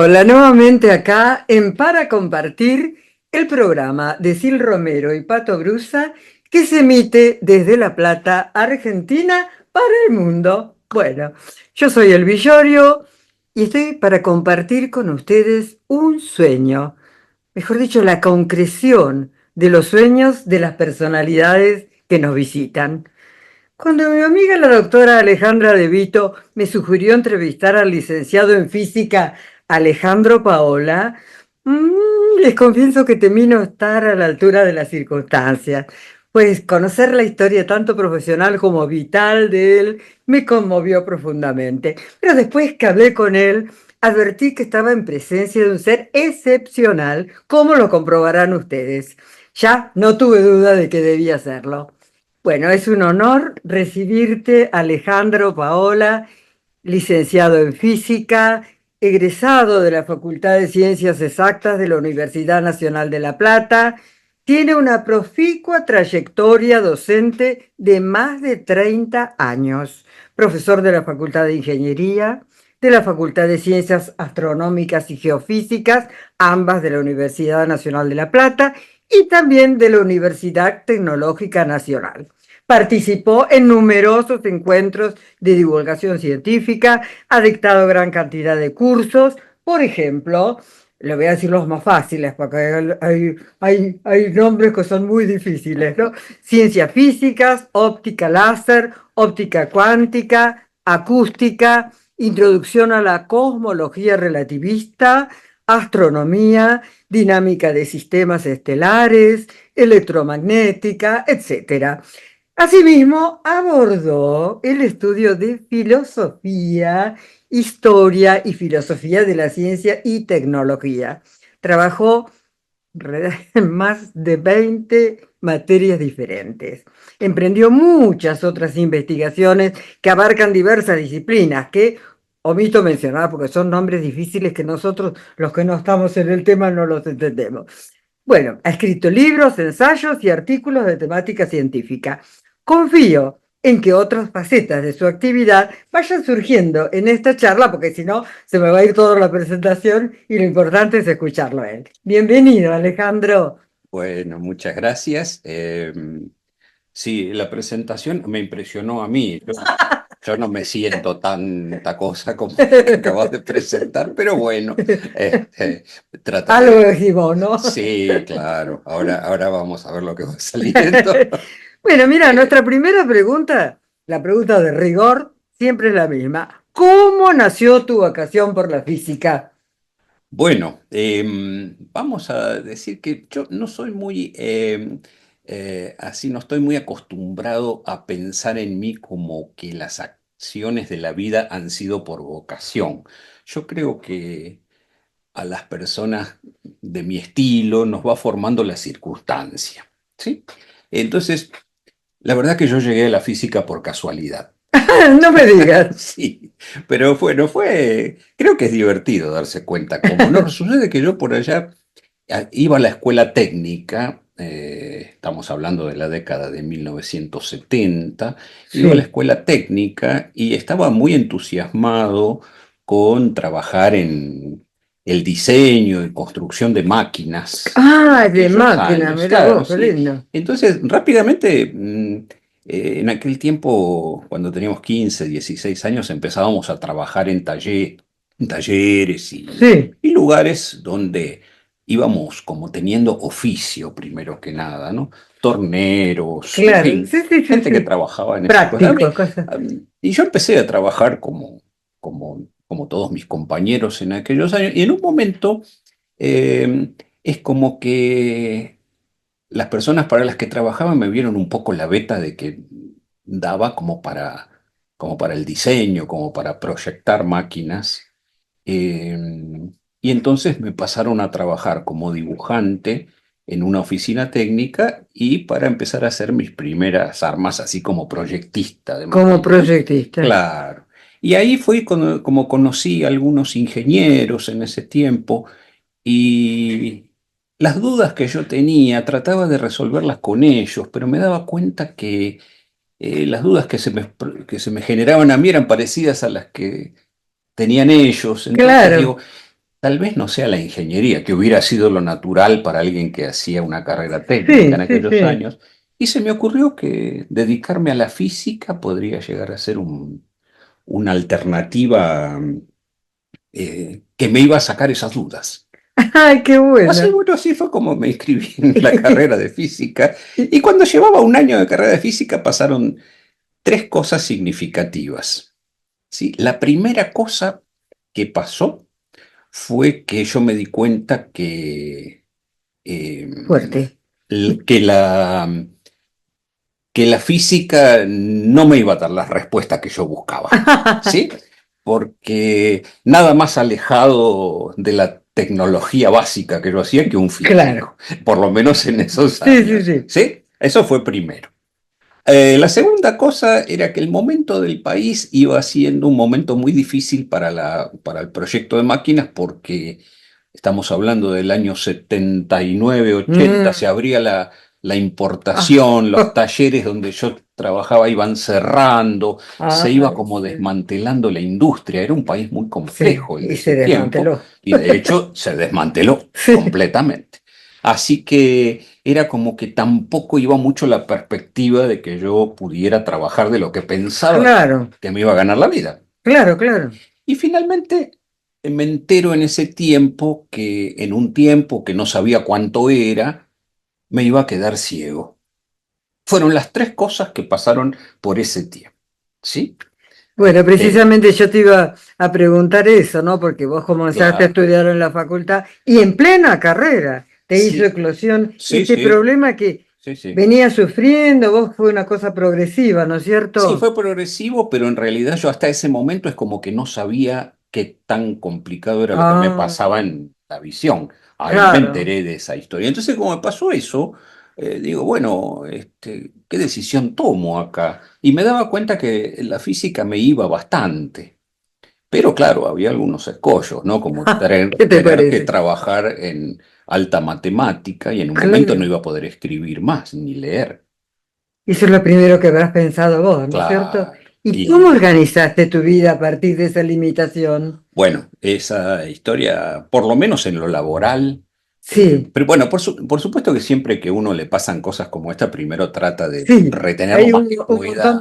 Hola, nuevamente acá en Para Compartir, el programa de Sil Romero y Pato Brusa que se emite desde La Plata, Argentina, para el mundo. Bueno, yo soy el Villorio y estoy para compartir con ustedes un sueño, mejor dicho, la concreción de los sueños de las personalidades que nos visitan. Cuando mi amiga la doctora Alejandra De Vito me sugirió entrevistar al licenciado en física Alejandro Paola, les confieso que temí no estar a la altura de las circunstancias, pues conocer la historia tanto profesional como vital de él me conmovió profundamente. Pero después que hablé con él, advertí que estaba en presencia de un ser excepcional, como lo comprobarán ustedes. Ya no tuve duda de que debía hacerlo. Bueno, es un honor recibirte, Alejandro Paola, licenciado en física, egresado de la Facultad de Ciencias Exactas de la Universidad Nacional de La Plata. Tiene una proficua trayectoria docente de más de 30 años. Profesor de la Facultad de Ingeniería, de la Facultad de Ciencias Astronómicas y Geofísicas, ambas de la Universidad Nacional de La Plata, y también de la Universidad Tecnológica Nacional. Participó en numerosos encuentros de divulgación científica, ha dictado gran cantidad de cursos, por ejemplo, le voy a decir los más fáciles, porque hay nombres que son muy difíciles, ¿no? Ciencias físicas, óptica láser, óptica cuántica, acústica, introducción a la cosmología relativista, astronomía, dinámica de sistemas estelares, electromagnética, etcétera. Asimismo, abordó el estudio de filosofía, historia y filosofía de la ciencia y tecnología. Trabajó en más de 20 materias diferentes. Emprendió muchas otras investigaciones que abarcan diversas disciplinas, que omito mencionar porque son nombres difíciles que nosotros, los que no estamos en el tema, no los entendemos. Bueno, ha escrito libros, ensayos y artículos de temática científica. Confío en que otras facetas de su actividad vayan surgiendo en esta charla, porque si no, se me va a ir toda la presentación y lo importante es escucharlo a él. Bienvenido, Alejandro. Bueno, muchas gracias. Sí, la presentación me impresionó a mí. Yo no me siento tanta cosa como que acabas de presentar, pero bueno, este, Algo trataré. dijimos, ¿no? Sí, claro. Ahora vamos a ver lo que va saliendo. Bueno, mira, nuestra primera pregunta, la pregunta de rigor, siempre es la misma. ¿Cómo nació tu vocación por la física? Bueno, vamos a decir que yo no soy muy así, no estoy muy acostumbrado a pensar en mí como que las acciones de la vida han sido por vocación. Yo creo que a las personas de mi estilo nos va formando la circunstancia, ¿sí? Entonces, la verdad que yo llegué a la física por casualidad. No me digas. Sí, pero bueno, creo que es divertido darse cuenta cómo. No, sucede que yo por allá iba a la escuela técnica, estamos hablando de la década de 1970, iba a la Sí. escuela técnica y estaba muy entusiasmado con trabajar en el diseño y construcción de máquinas en Ah, de aquellos máquina, años, mira claro, vos, qué sí. lindo. Entonces, rápidamente, en aquel tiempo, cuando teníamos 15, 16 años, empezábamos a trabajar en talleres Sí, y lugares donde íbamos como teniendo oficio primero que nada, ¿no? Torneros, en claro, fin, sí, sí, sí, gente que sí. trabajaba en esas cosas. Práctico, cosa. Y yo empecé a trabajar como todos mis compañeros en aquellos años, y en un momento eh, es como que las personas para las que trabajaba me vieron un poco la beta de que daba como para el diseño, como para proyectar máquinas. Eh, y entonces me pasaron a trabajar como dibujante en una oficina técnica y para empezar a hacer mis primeras armas, así como proyectista de Como máquinas, ¿no? proyectista. Claro. Y ahí fue como conocí a algunos ingenieros en ese tiempo y las dudas que yo tenía trataba de resolverlas con ellos, pero me daba cuenta que las dudas que se me generaban a mí eran parecidas a las que tenían ellos. Entonces Claro, digo, tal vez no sea la ingeniería, que hubiera sido lo natural para alguien que hacía una carrera técnica Sí, en sí, aquellos sí. años, y se me ocurrió que dedicarme a la física podría llegar a ser una alternativa que me iba a sacar esas dudas. ¡Ay, qué Así, bueno! bueno, así fue como me inscribí en la carrera de física, y cuando llevaba un año de carrera de física pasaron tres cosas significativas. ¿Sí? La primera cosa que pasó fue que yo me di cuenta eh, Fuerte. que que la física no me iba a dar las respuestas que yo buscaba, ¿sí? Porque nada más alejado de la tecnología básica que yo hacía que un Claro. físico, por lo menos en esos Sí, sí, años, sí. ¿sí? Eso fue primero. La segunda cosa era que el momento del país iba siendo un momento muy difícil para para el proyecto de máquinas porque estamos hablando del año 79, 80, se Mm. abría la Ah, importación, los talleres donde yo trabajaba iban cerrando, se iba ay, como sí. desmantelando la industria, era un país muy Sí, complejo el de y ese se tiempo desmanteló. y de hecho se desmanteló Sí, completamente. Así que era como que tampoco iba mucho la perspectiva de que yo pudiera trabajar de lo que pensaba claro, que me iba a ganar la vida. claro, claro. Y finalmente me entero en ese tiempo que en un tiempo que no sabía cuánto era, me iba a quedar ciego. Fueron las tres cosas que pasaron por ese tiempo. ¿Sí? Bueno, Eh, precisamente yo te iba a preguntar eso, ¿no? Porque vos comenzaste a claro. estudiar en la facultad y en plena carrera te hizo Sí, eclosión sí, este sí, problema que sí, sí. venía sufriendo, vos fue una cosa progresiva, ¿no es Sí, cierto? fue progresivo, pero en realidad yo hasta ese momento es como que no sabía qué tan complicado era lo que me Ah, pasaba en la visión. Ahí me claro. enteré de esa historia. Entonces, como me pasó eso, digo, bueno, ¿qué decisión tomo acá? Y me daba cuenta que la física me iba bastante. Pero claro, había algunos escollos, ¿no? Como ¿Qué te tener que parece? trabajar en alta matemática y en un momento no Claro. iba a poder escribir más ni leer. Eso es lo primero que habrás pensado vos, ¿no es cierto? Claro. ¿Y cómo Y organizaste tu vida a partir de esa limitación? bueno, esa historia, por lo menos en lo laboral, Sí, pero bueno, por supuesto que siempre que uno le pasan cosas como esta, primero trata de sí, retener lo hay más que un montón pueda,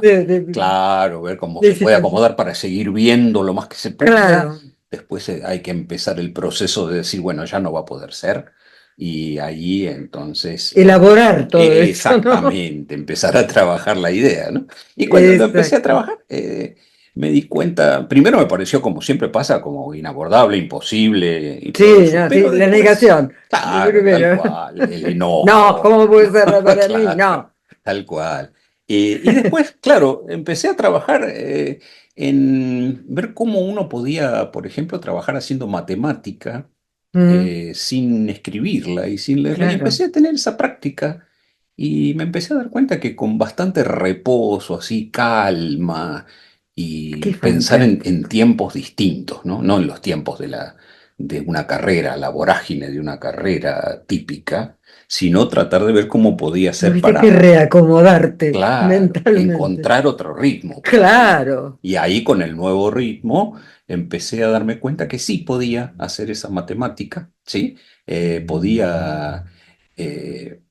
claro, ver cómo de se puede situaciones. acomodar para seguir viendo lo más que se pueda. Claro, Después hay que empezar el proceso de decir, bueno, ya no va a poder ser. Y ahí entonces, elaborar todo eso, ¿no? exactamente, empezar a trabajar la idea, ¿no? Y cuando lo empecé a Exacto. trabajar, me di cuenta, primero me pareció como siempre pasa, como inabordable, imposible y todo Sí, eso, no, sí, pero la después, negación. Lo claro, tal primero. cual, el No, enojo, ¿cómo puede ¿no? ser para mí? Claro, No. tal cual. Y después, claro, empecé a trabajar en ver cómo uno podía, por ejemplo, trabajar haciendo matemática Mm, sin escribirla y sin leerla. Y claro, empecé a tener esa práctica y me empecé a dar cuenta que con bastante reposo, así calma qué y pensar en fantástico. tiempos distintos, ¿no? No en los tiempos de una carrera, la vorágine de una carrera típica, sino tratar de ver cómo podía ser Tuviste que para, reacomodarte claro, mentalmente. encontrar otro ritmo para la vida. Claro, Y ahí con el nuevo ritmo empecé a darme cuenta que sí podía hacer esa matemática, ¿sí? Podía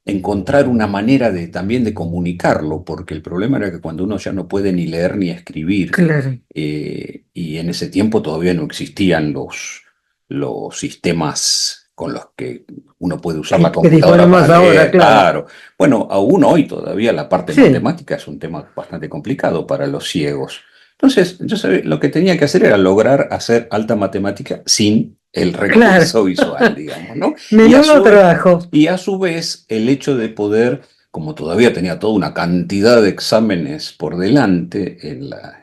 encontrar una manera de también de comunicarlo, porque el problema era que cuando uno ya no puede ni leer ni escribir, claro. y en ese tiempo todavía no existían los sistemas con los que uno puede usar la Que computadora para disponemos ahora, leer, claro. claro. Bueno, aún hoy todavía la parte Sí, matemática es un tema bastante complicado para los ciegos. Entonces, yo sabía, lo que tenía que hacer era lograr hacer alta matemática sin el claro. recurso visual, digamos, ¿no? Y a Menudo su vez, trabajo. y a su vez el hecho de poder, como todavía tenía toda una cantidad de exámenes por delante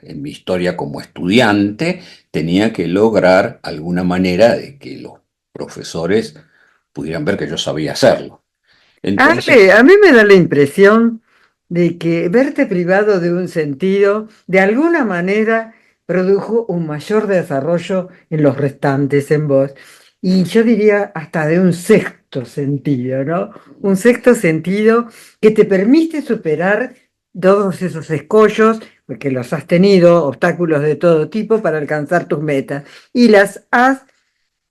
en mi historia como estudiante, tenía que lograr alguna manera de que los profesores pudieran ver que yo sabía hacerlo. Ale, a Entonces, mí me da la impresión de que verte privado de un sentido, de alguna manera, produjo un mayor desarrollo en los restantes, en vos. Y yo diría hasta de un sexto sentido, ¿no? Un sexto sentido que te permite superar todos esos escollos, porque los has tenido, obstáculos de todo tipo para alcanzar tus metas. Y las has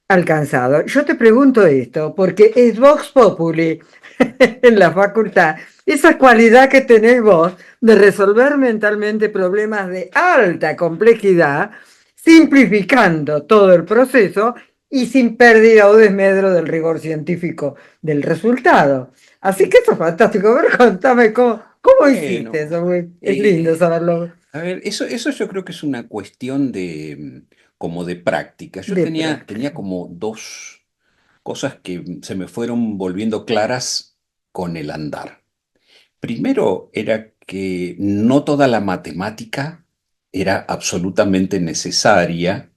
alcanzado. Yo te pregunto esto, porque es Vox Populi en la facultad, esa cualidad que tenés vos de resolver mentalmente problemas de alta complejidad, simplificando todo el proceso y sin pérdida o desmedro del rigor científico del resultado. Así que eso es fantástico. A ver, contame cómo hiciste Bueno, eso. Es lindo eh, saberlo a ver, eso yo creo que es una cuestión de como de práctica. Yo de tenía práctica. como dos cosas que se me fueron volviendo claras con el andar. Primero era que no toda la matemática era absolutamente necesaria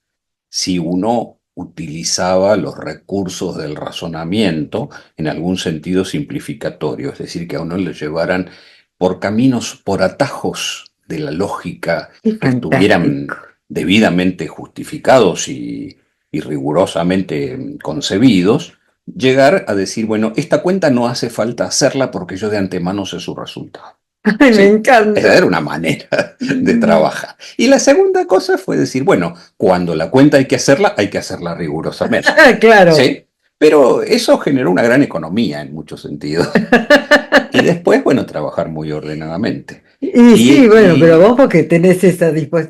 si uno utilizaba los recursos del razonamiento en algún sentido simplificatorio, es decir, que a uno le llevaran por caminos, por atajos de la lógica Es que fantástico. estuvieran debidamente justificados y rigurosamente concebidos, llegar a decir, bueno, esta cuenta no hace falta hacerla porque yo de antemano sé su resultado. Ay, me ¿Sí? Esa encanta. era una manera de trabajar. Y la segunda cosa fue decir, bueno, cuando la cuenta hay que hacerla rigurosamente. Claro. ¿Sí? Pero eso generó una gran economía en muchos sentidos. Y después, bueno, trabajar muy ordenadamente. Y Y, sí, bueno, pero y- vos porque tenés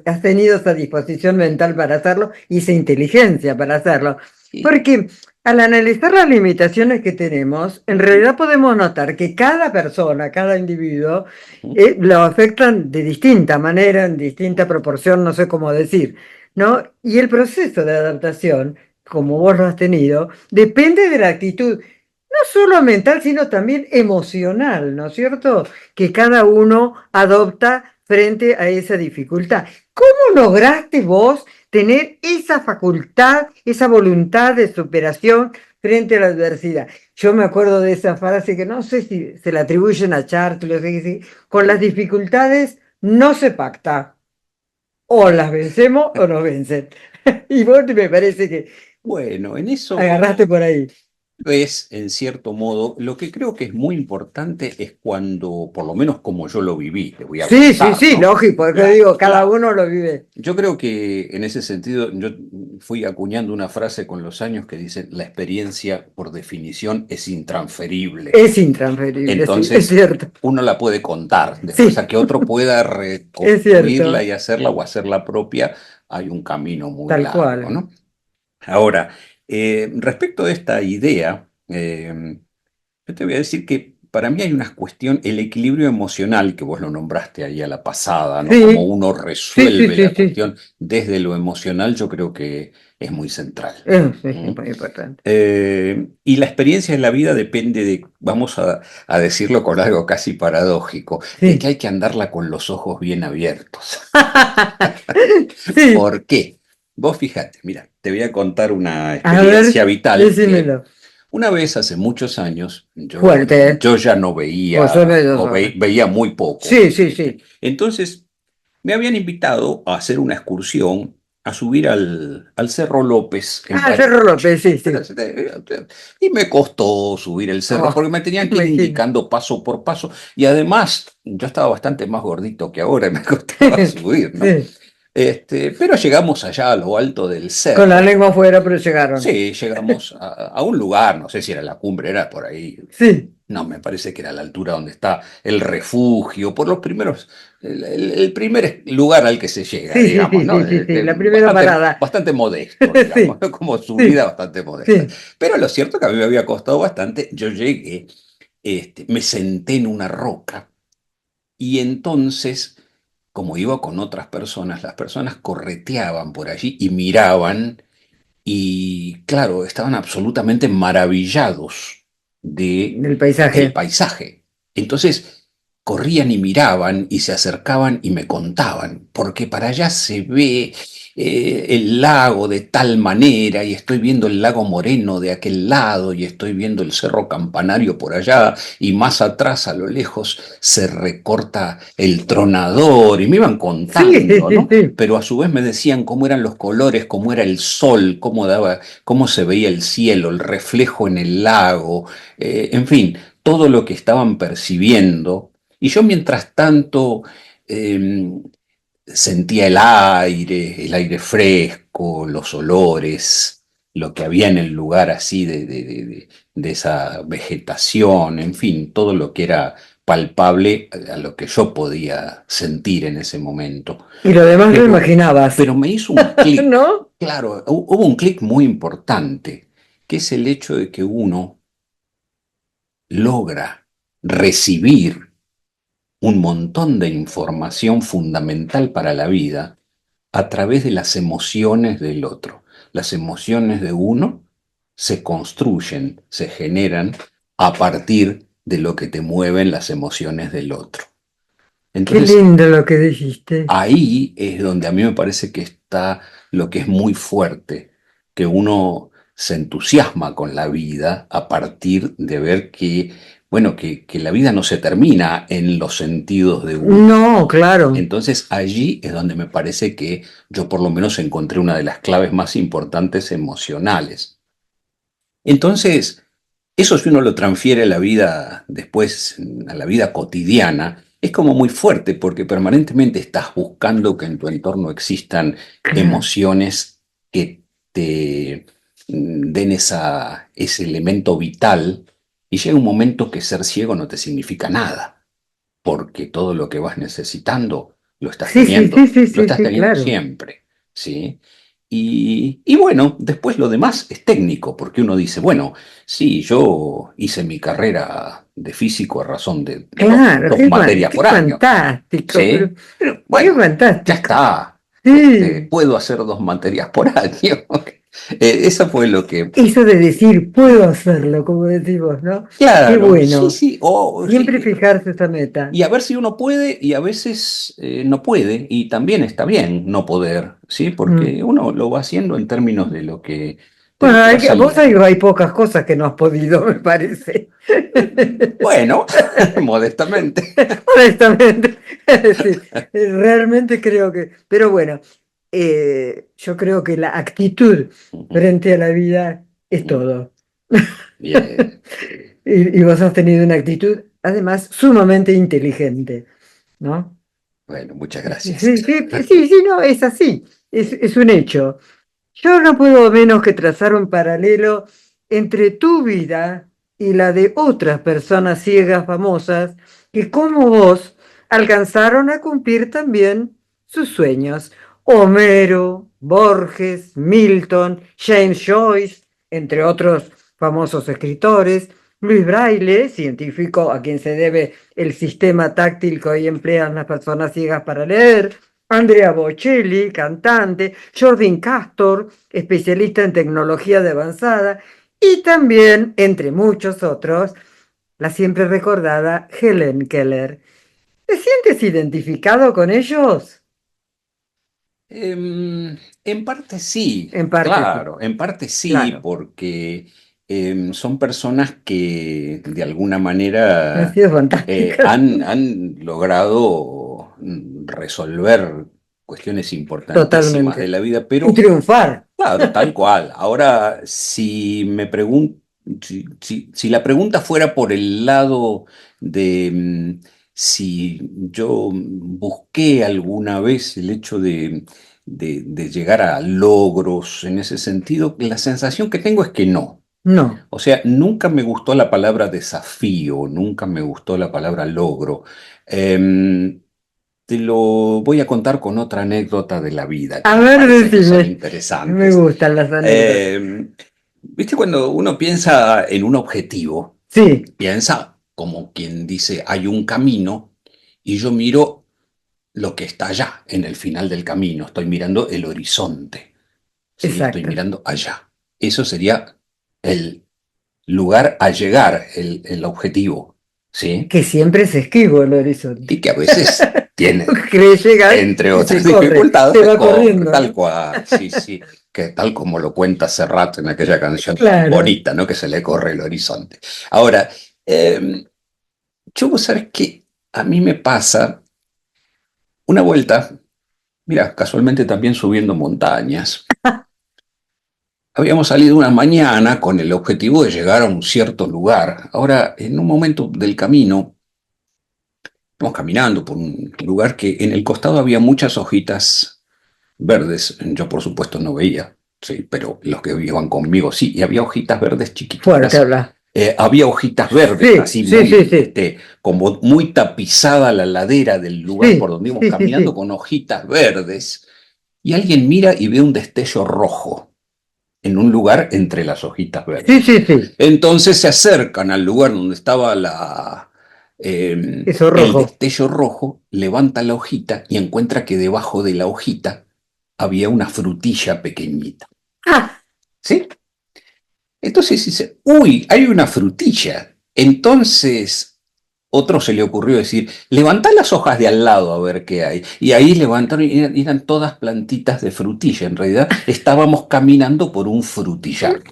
has tenido esa disposición mental para hacerlo y esa inteligencia para hacerlo. y- Porque al analizar las limitaciones que tenemos, en ujú, realidad podemos notar que cada persona, cada individuo, ujú, lo afectan de distinta manera, en distinta ujú. proporción, no sé cómo decir, ¿no? Y el proceso de adaptación, como vos lo has tenido, depende de la actitud, no solo mental, sino también emocional, ¿no es cierto? Que cada uno adopta frente a esa dificultad. ¿Cómo lograste vos tener esa facultad, esa voluntad de superación frente a la adversidad? Yo me acuerdo de esa frase que no sé si se la atribuyen a Chartres, o sé si, con las dificultades no se pacta, o las vencemos o nos vencen. Y vos me parece que Bueno, en eso agarraste por ahí. es, en cierto modo, lo que creo que es muy importante es cuando, por lo menos como yo lo viví, te voy a Sí, sí, contar, sí, ¿no? lógico, es que Claro, digo, cada claro. uno lo vive. Yo creo que en ese sentido yo fui acuñando una frase con los años que dice, la experiencia por definición es intransferible. Es intransferible, sí, es Entonces, cierto. uno la puede contar. Después a Sí, que otro pueda es reconstruirla cierto, y hacerla o hacerla propia, hay un camino muy tal largo, cual. ¿no? Ahora, respecto a esta idea, yo te voy a decir que para mí hay una cuestión, el equilibrio emocional, que vos lo nombraste ahí a la pasada, ¿no? Cómo Sí, uno sí, sí, resuelve sí, la sí. cuestión desde lo emocional, yo creo que es muy central. Es ¿Mm? muy importante. Y la experiencia en la vida depende de, vamos a decirlo con algo casi paradójico, de que Sí. hay que andarla con los ojos bien abiertos. Sí, ¿Por qué? Vos fíjate, mira, te voy a contar una a experiencia ver, vital que decímelo. una vez hace muchos años, Fuerte, ¿eh? yo ya no Vos sos veía, medio o zorra. veía muy poco. Sí, sí, sí. Entonces, me habían invitado a hacer una excursión, a subir al Cerro López en Ah, Cerro Bariloche. López, sí, sí. Y me costó subir el cerro Oh, porque me tenían que ir imagino. indicando paso por paso. Y además, yo estaba bastante más gordito que ahora y me costaba subir, ¿no? Sí, Pero llegamos allá a lo alto del con la cerro. lengua afuera, pero llegaron. Sí, llegamos a un lugar, no sé si era la cumbre, era por ahí. Sí, No, me parece que era la altura donde está el refugio, por los primeros, el primer lugar al que se llega, sí, sí, digamos, sí, ¿no? sí, sí, sí. La primera Bastante, parada. bastante modesto, digamos, Sí, ¿no? Como subida sí, bastante modesta. sí. Pero lo cierto que a mí me había costado bastante, yo llegué, me senté en una roca y entonces, como iba con otras personas, las personas correteaban por allí y miraban y claro, estaban absolutamente maravillados de Del el paisaje. paisaje. Entonces corrían y miraban y se acercaban y me contaban, porque para allá se ve el lago de tal manera y estoy viendo el lago Moreno de aquel lado y estoy viendo el Cerro Campanario por allá y más atrás a lo lejos se recorta el Tronador y me iban Sí, sí, contando, sí, ¿no? sí. Pero a su vez me decían cómo eran los colores, cómo era el sol, cómo daba, cómo se veía el cielo, el reflejo en el lago, en fin, todo lo que estaban percibiendo. Y yo mientras tanto eh, sentía el aire fresco, los olores. lo que había en el lugar así de esa vegetación, en fin, todo lo que era palpable a lo que yo podía sentir en ese momento. Y lo demás lo Pero, imaginabas, pero me hizo un clic, ¿no? claro, hubo un clic muy importante, que es el hecho de que uno logra recibir un montón de información fundamental para la vida a través de las emociones del otro. Las emociones de uno se construyen, se generan a partir de lo que te mueven las emociones del otro. Qué Entonces, lindo lo que dijiste. ahí es donde a mí me parece que está lo que es muy fuerte, que uno se entusiasma con la vida a partir de ver que, bueno, que la vida no se termina en los sentidos de uno. No, claro. Entonces allí es donde me parece que yo por lo menos encontré una de las claves más importantes emocionales. Entonces, eso si uno lo transfiere a la vida después, a la vida cotidiana, es como muy fuerte porque permanentemente estás buscando que en tu entorno existan Claro. emociones que te den ese elemento vital y llega un momento que ser ciego no te significa nada, porque todo lo que vas necesitando Sí, sí, sí, sí, lo sí, estás sí, teniendo claro. siempre, ¿sí? Y bueno, después lo demás es técnico, porque uno dice, bueno, sí, yo hice mi carrera de físico a razón de Claro, dos materias qué por año, fantástico, ¿sí? Pero qué bueno, ya fantástico. está, Sí, puedo hacer 2 materias por año. Eso fue lo que, eso de decir, puedo hacerlo, como decimos, ¿no? Qué claro, sí, bueno. sí, o Siempre sí, fijarse esa meta. y a ver si uno puede y a veces no puede, y también está bien no poder, ¿sí? Mm. Porque uno lo va haciendo en términos de Bueno, lo que va vos saliendo. hay pocas cosas que no has podido, me parece. Bueno, modestamente. Honestamente, sí, realmente creo que, pero bueno, yo creo que la actitud Ujú, frente a la vida es ujú. todo. Bien, sí. Y vos has tenido una actitud, además, sumamente inteligente, ¿no? Bueno, muchas Sí, gracias. sí, sí, sí, no, es así, es un hecho. Yo no puedo menos que trazar un paralelo entre tu vida y la de otras personas ciegas famosas que como vos alcanzaron a cumplir también sus sueños. Homero, Borges, Milton, James Joyce, entre otros famosos escritores, Luis Braille, científico a quien se debe el sistema táctil que hoy emplean las personas ciegas para leer, Andrea Bocelli, cantante, Jordan Castor, especialista en tecnología de avanzada, y también, entre muchos otros, la siempre recordada Helen Keller. ¿Te sientes identificado con ellos? En parte sí, En parte sí, claro, en parte sí, claro. porque son personas que de alguna Han manera sido fantásticas. han logrado resolver cuestiones importantísimas de Totalmente. la vida, Y pero triunfar. claro, tal cual. Ahora, si la pregunta fuera por el lado de si yo busqué alguna vez el hecho de llegar a logros en ese sentido, la sensación que tengo es que no. No. O sea, nunca me gustó la palabra desafío, nunca me gustó la palabra logro. Em, Te lo voy a contar con otra anécdota de la vida que A me ver, parece que son decime. Me interesantes. gustan las anécdotas. ¿Viste cuando uno piensa en un objetivo? Sí, Piensa como quien dice, hay un camino y yo miro lo que está allá, en el final del camino. Estoy mirando el horizonte, ¿sí? Estoy exacto. mirando allá. Eso sería el lugar a llegar, el objetivo, ¿sí? Que siempre se esquivo el Y horizonte. que a veces tiene, Porque cree llegar entre y otras se corre, dificultades, se se va corre, corriendo, tal ¿no? cual, sí, sí, que tal como lo cuenta Serrat en aquella canción tan Claro. bonita, ¿no? Que se le corre el horizonte. Ahora, eh, vos sabés que a mí me pasa una vuelta, mira, casualmente también subiendo montañas. Habíamos salido una mañana con el objetivo de llegar a un cierto lugar. Ahora, en un momento del camino, estamos caminando por un lugar que en el costado había muchas hojitas verdes. Yo, por supuesto, no veía. sí, pero los que iban conmigo sí, y había hojitas verdes Fuerte chiquititas. habla. Había hojitas verdes, Sí, así sí, muy, sí, sí. como muy tapizada la ladera del lugar por Sí, donde íbamos sí, sí, caminando sí. con hojitas verdes. Y alguien mira y ve un destello rojo en un lugar entre las hojitas Sí, verdes. sí, sí. Entonces se acercan al lugar donde estaba Eso el rojo. destello rojo, levanta la hojita y encuentra que debajo de la hojita había una frutilla pequeñita. Ah, ¿Sí? Entonces dice, uy, hay una frutilla. Entonces otro se le ocurrió decir, levantá las hojas de al lado a ver qué hay. Y ahí levantaron y eran todas plantitas de frutilla. En realidad estábamos caminando por un frutillar.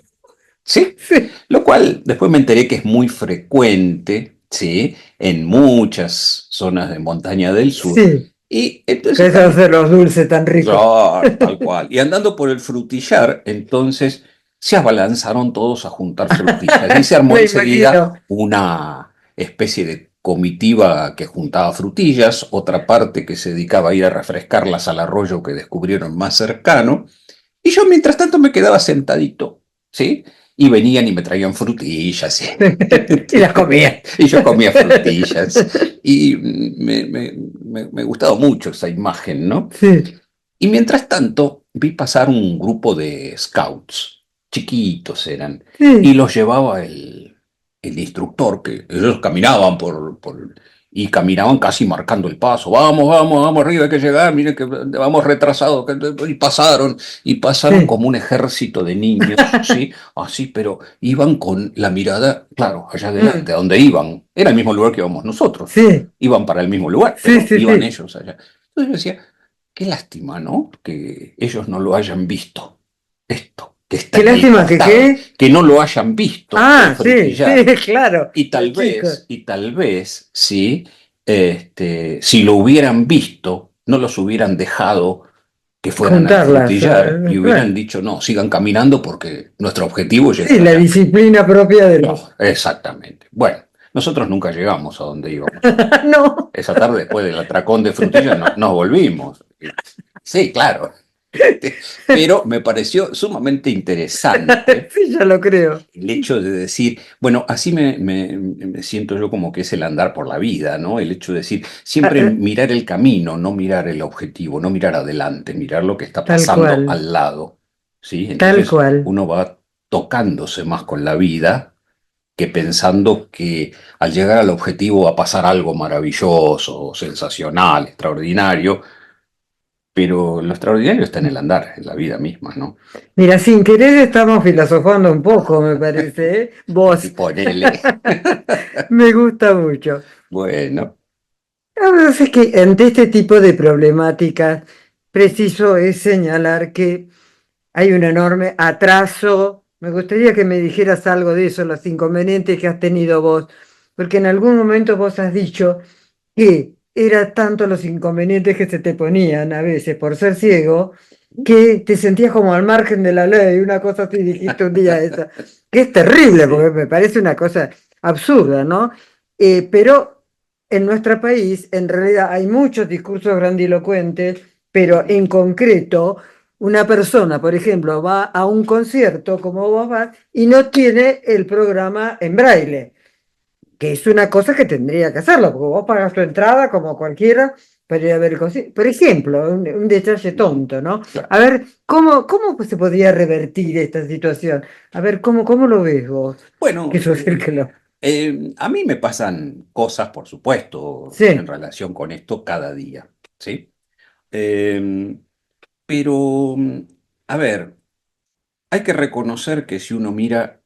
¿Sí? sí, Lo cual después me enteré que es muy frecuente, ¿sí? En muchas zonas de montaña del sur. sí. Y Que entonces eso también, hace los dulces tan ricos. ya, tal cual. Y andando por el frutillar, entonces se abalanzaron todos a juntar frutillas. Y se armó Me enseguida imagino. una especie de comitiva que juntaba frutillas, otra parte que se dedicaba a ir a refrescarlas al arroyo que descubrieron más cercano. Y yo mientras tanto me quedaba sentadito, ¿sí? Y venían y me traían frutillas, ¿sí? Y las comía. Y yo comía frutillas. Y me gustaba mucho esa imagen, ¿no? Sí, Y mientras tanto vi pasar un grupo de scouts, chiquitos eran, y sí, los llevaba el instructor, que ellos caminaban y caminaban casi marcando el paso. Vamos, vamos, vamos arriba, hay que llegar, miren que vamos retrasados. Y pasaron sí, como un ejército de niños, ¿sí? Así, pero iban con la mirada, claro, allá adelante, mm, a donde iban. Era el mismo lugar que íbamos nosotros. sí, Iban para el mismo lugar, sí, pero sí, iban sí. ellos allá. Entonces yo decía, qué lástima, ¿no? Que ellos no lo hayan visto. Esto, que está Qué en el lástima que costado, qué. que no lo hayan visto, el Ah, sí, sí, frutillar. claro, los chicos. Y tal vez, sí, si lo hubieran visto, no los hubieran dejado que fueran al Juntarlas, frutillar y hubieran claro. dicho, no, sigan caminando porque nuestro objetivo es Sí, llegar la allá. disciplina propia de No, los. exactamente. Bueno, nosotros nunca llegamos a donde íbamos. No. Esa tarde, después del atracón de frutillas, nos volvimos. Sí, claro. Pero me pareció sumamente interesante Sí, ya lo creo. el hecho de decir, bueno, así me siento yo como que es el andar por la vida, ¿no? El hecho de decir, Ah, siempre mirar el camino, no mirar el objetivo, no mirar adelante, mirar lo que está tal pasando cual, al lado, ¿sí? tal Entonces cual. uno va tocándose más con la vida que pensando que al llegar al objetivo va a pasar algo maravilloso, sensacional, extraordinario, pero lo extraordinario está en el andar, en la vida misma, ¿no? Mira, sin querer estamos filosofando un poco, me parece, ¿eh? Y Vos. ponele, Me gusta mucho. bueno, La verdad es que ante este tipo de problemáticas, preciso es señalar que hay un enorme atraso. Me gustaría que me dijeras algo de eso, los inconvenientes que has tenido vos, porque en algún momento vos has dicho que era tanto los inconvenientes que se te ponían a veces por ser ciego, que te sentías como al margen de la ley, una cosa así dijiste un día esa, que es terrible, porque sí. me parece una cosa absurda, ¿no? Pero en nuestro país, en realidad, hay muchos discursos grandilocuentes, pero en concreto, una persona, por ejemplo, va a un concierto como vos vas y no tiene el programa en braille, que es una cosa que tendría que hacerlo, porque vos pagas tu entrada como cualquiera para ir a ver el concierto. Por ejemplo, un detalle tonto, ¿no? Claro. A ver, ¿cómo pues se podría revertir esta situación? A ver, ¿cómo lo ves vos? Que Bueno, sos el que lo... a mí me pasan cosas, por supuesto, en Sí, relación con esto cada día, ¿sí? Eh, pero, a ver, hay que reconocer que si uno mira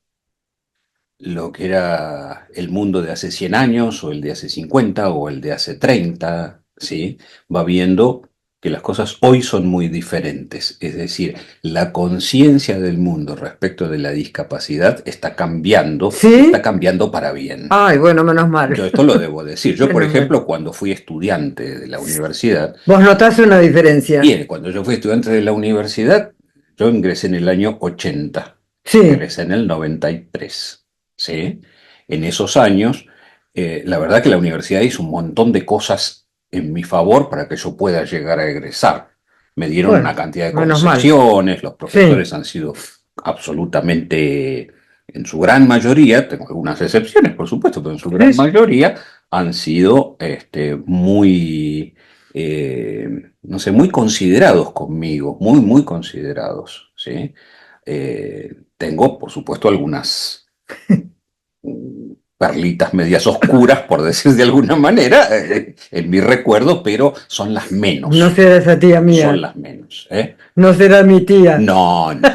lo que era el mundo de hace 100 años, o el de hace 50 o el de hace 30, ¿sí? Va viendo que las cosas hoy son muy diferentes. Es decir, la conciencia del mundo respecto de la discapacidad está cambiando y está ¿sí? cambiando para bien. Ay, bueno, menos mal. Yo esto lo debo decir. Yo, por Menos mal. ejemplo, cuando fui estudiante de la universidad, Vos notás una diferencia. bien, cuando yo fui estudiante de la universidad, yo ingresé en el año 80, Sí, egresé en el 93, ¿sí? En esos años, la verdad que la universidad hizo un montón de cosas en mi favor para que yo pueda llegar a egresar. me dieron una Bueno, cantidad de menos mal. concesiones, los Sí, profesores han sido absolutamente, en su gran mayoría, tengo algunas excepciones, por supuesto, pero en su gran sí. mayoría han sido muy, no sé, muy considerados conmigo, muy, muy considerados, ¿sí? Tengo, por supuesto, algunas perlitas medias oscuras, por decir de alguna manera, en mi recuerdo, pero son las No menos, será esa tía son mía, las menos, ¿eh? no será mi tía. No, no.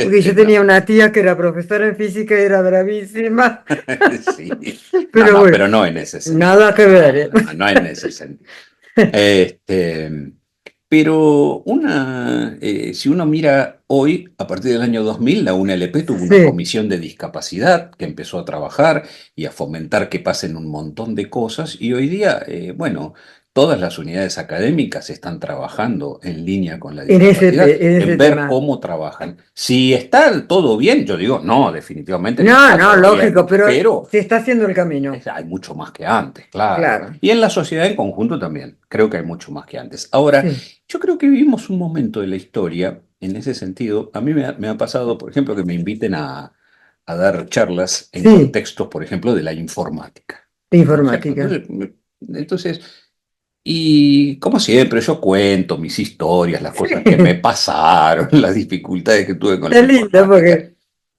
Porque yo No. tenía una tía que era profesora en física y era bravísima. Sí. No, Pero no, bueno, pero no en ese sentido. nada que ver, ¿eh? No, no, no en ese sentido. Este, pero si uno mira hoy, a partir del año 2000, la UNLP tuvo una Sí, comisión de discapacidad que empezó a trabajar y a fomentar que pasen un montón de cosas. Y hoy día, bueno, todas las unidades académicas están trabajando en línea con la discapacidad, en en ese ver tema. cómo trabajan. Si está todo bien, yo digo, no, definitivamente no No, está no, todo bien, lógico, pero pero se está haciendo el camino. hay mucho más que antes, claro. Claro, Y en la sociedad en conjunto también. Creo que hay mucho más que antes. Ahora, sí, yo creo que vivimos un momento de la historia en ese sentido. A mí me ha pasado, por ejemplo, que me inviten a dar charlas en sí, contextos, por ejemplo, de la informática. de Por ejemplo, informática. entonces, y como siempre, yo cuento mis historias, las Sí, cosas que me pasaron, las dificultades que tuve con la es lindo informática. porque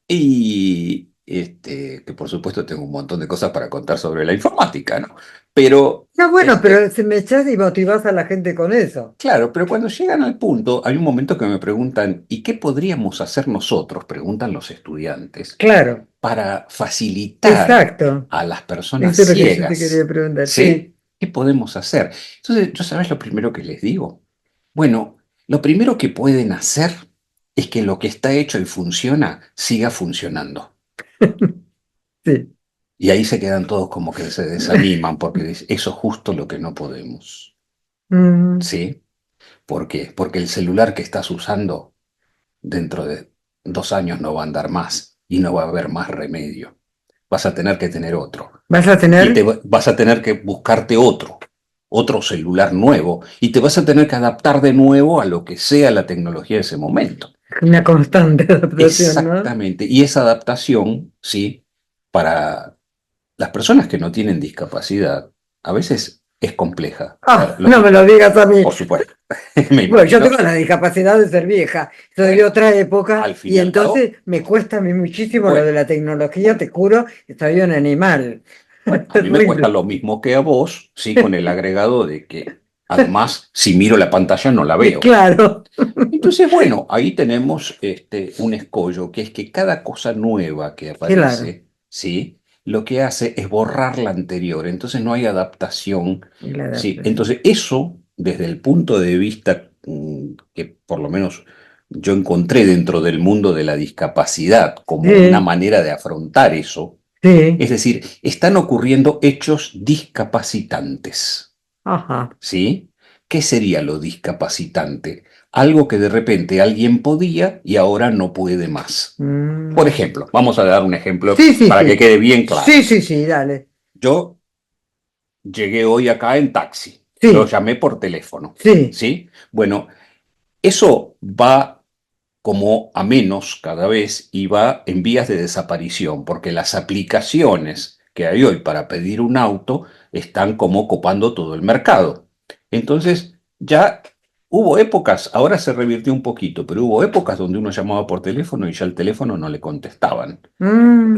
Y que por supuesto tengo un montón de cosas para contar sobre la informática, ¿no? Pero, no, bueno, pero si me echás y motivás a la gente con eso. claro, pero cuando llegan al punto, hay un momento que me preguntan, ¿y qué podríamos hacer nosotros? Preguntan los estudiantes, Claro, para facilitar exacto. a las personas Eso es lo que yo te quería ciegas, preguntar. ¿sí? Sí, ¿Qué podemos hacer? Entonces, ¿yo sabes lo primero que les digo? Bueno, lo primero que pueden hacer es que lo que está hecho y funciona siga funcionando. sí. Y ahí se quedan todos como que se desaniman porque eso es justo lo que no podemos. Mm, ¿Sí? ¿Por qué? Porque el celular que estás usando dentro de 2 años no va a andar más y no va a haber más remedio. Vas a tener que tener otro. ¿Vas a Y tener vas a tener que buscarte otro celular nuevo. Y te vas a tener que adaptar de nuevo a lo que sea la tecnología de ese momento. una constante adaptación, ¿no? Exactamente. Y esa adaptación, ¿sí? Para las personas que no tienen discapacidad, a veces es compleja. Ah, no me lo digas a mí. Por supuesto, me Bueno, yo imagino. tengo la discapacidad de ser vieja, soy de Bueno, otra época al fin y y al cabo, entonces me cuesta a mí muchísimo lo bueno, de la tecnología, te juro, soy un animal. bueno, a mí me cuesta Terrible. lo mismo que a vos, sí, con el agregado de que además, si miro la pantalla no la veo. Claro, Entonces, bueno, ahí tenemos un escollo, que es que cada cosa nueva que claro, aparece, ¿sí? Lo que hace es borrar la anterior, entonces no hay adaptación, la ¿sí? adaptación. Entonces, eso, desde el punto de vista que por lo menos yo encontré dentro del mundo de la discapacidad como una Sí, manera de afrontar eso, es sí, decir, están ocurriendo hechos discapacitantes. ajá. ¿Sí? ¿Qué sería lo discapacitante? Algo que de repente alguien podía y ahora no puede más. Por Mm. ejemplo, vamos a dar un ejemplo Sí, sí, para que sí. quede bien claro. Sí, sí, sí, dale. Yo llegué hoy acá en taxi, lo Sí, llamé por teléfono, sí, ¿sí? Bueno, eso va como a menos cada vez y va en vías de desaparición, porque las aplicaciones que hay hoy para pedir un auto están como copando todo el mercado. Entonces, ya hubo épocas, ahora se revirtió un poquito, pero hubo épocas donde uno llamaba por teléfono y ya el teléfono no le contestaban.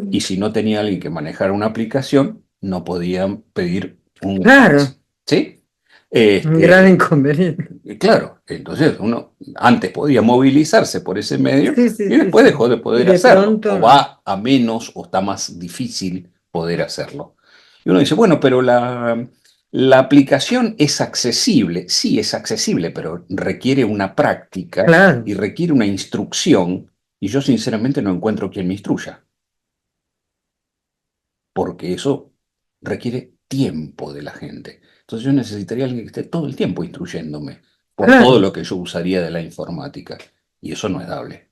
Y mm, si no tenía alguien que manejara una aplicación, no podían pedir un taxi. claro, ¿Sí? un gran Este, inconveniente. y claro, entonces uno antes podía movilizarse por ese medio Sí, sí, y sí, después sí. dejó de Y poder de hacerlo, pronto o no. va a menos o está más difícil poder hacerlo. Y uno dice, bueno, pero la aplicación es accesible. Sí, es accesible, pero requiere una práctica Claro, y requiere una instrucción, y yo sinceramente no encuentro quien me instruya, porque eso requiere tiempo de la gente. Entonces yo necesitaría alguien que esté todo el tiempo instruyéndome por todo claro. lo que yo usaría de la informática. Y eso no es dable.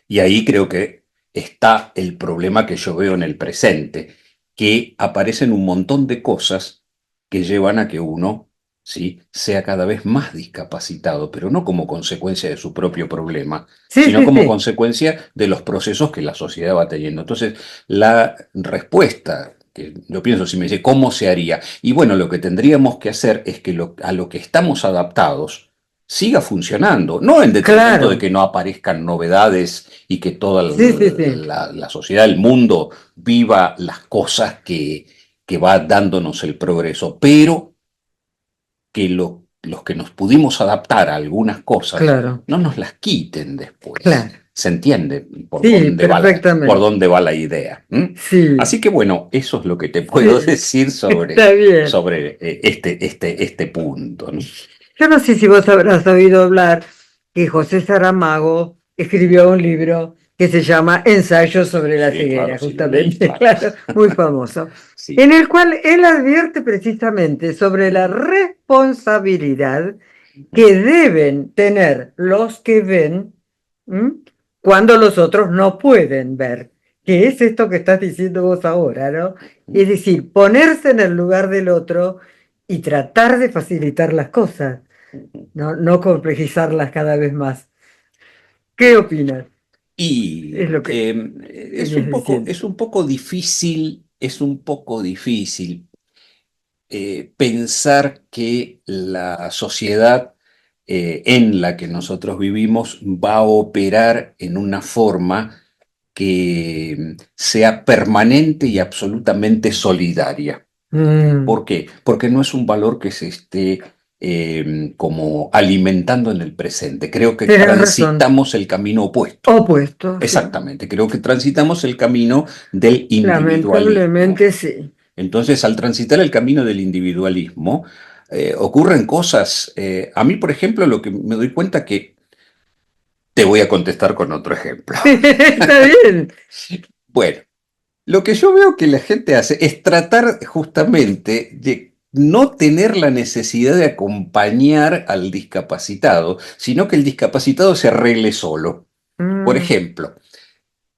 Y ahí creo que está el problema que yo veo en el presente, que aparecen un montón de cosas que llevan a que uno ¿sí? Sea cada vez más discapacitado, pero no como consecuencia de su propio problema, Sí, sino sí, como sí, consecuencia de los procesos que la sociedad va teniendo. Entonces, la respuesta, que yo pienso, si me dice, ¿cómo se haría? Y bueno, lo que tendríamos que hacer es que a lo que estamos adaptados siga funcionando, no en detrimento de claro. que no aparezcan novedades y que toda Sí, sí, sí, la sociedad, el mundo viva las cosas que va dándonos el progreso, pero que los que nos pudimos adaptar a algunas cosas claro, no nos las quiten después. claro. ¿Se entiende Sí, por perfectamente. dónde va la idea? ¿M? Sí, Así que bueno, eso es lo que te puedo sí, decir está bien. sobre este punto, ¿no? Yo no sé si vos habrás oído hablar que José Saramago escribió un libro que se llama Ensayo sobre la Sí, claro, ceguera, sí lo leí, justamente, claro. claro, muy famoso, Sí. en el cual él advierte precisamente sobre la responsabilidad que deben tener los que ven, ¿m?, cuando los otros no pueden ver, que es esto que estás diciendo vos ahora, ¿no? Es decir, ponerse en el lugar del otro y tratar de facilitar las cosas, no, no complejizarlas cada vez más. ¿Qué opinas? Es Y lo que venías diciendo. es un poco difícil, es un poco difícil pensar que la sociedad en la que nosotros vivimos va a operar en una forma que sea permanente y absolutamente solidaria. Mm, ¿Por qué? Porque no es un valor que se esté como alimentando en el presente. Creo que tenés razón. transitamos el camino opuesto. Opuesto, sí. Exactamente, creo que transitamos el camino del individualismo. Lamentablemente sí. Entonces, al transitar el camino del individualismo, ocurren cosas. A mí, por ejemplo, lo que me doy cuenta que te voy a contestar con otro ejemplo. Está bien. Bueno, lo que yo veo que la gente hace es tratar justamente de no tener la necesidad de acompañar al discapacitado, sino que el discapacitado se arregle solo. Por Mm. ejemplo,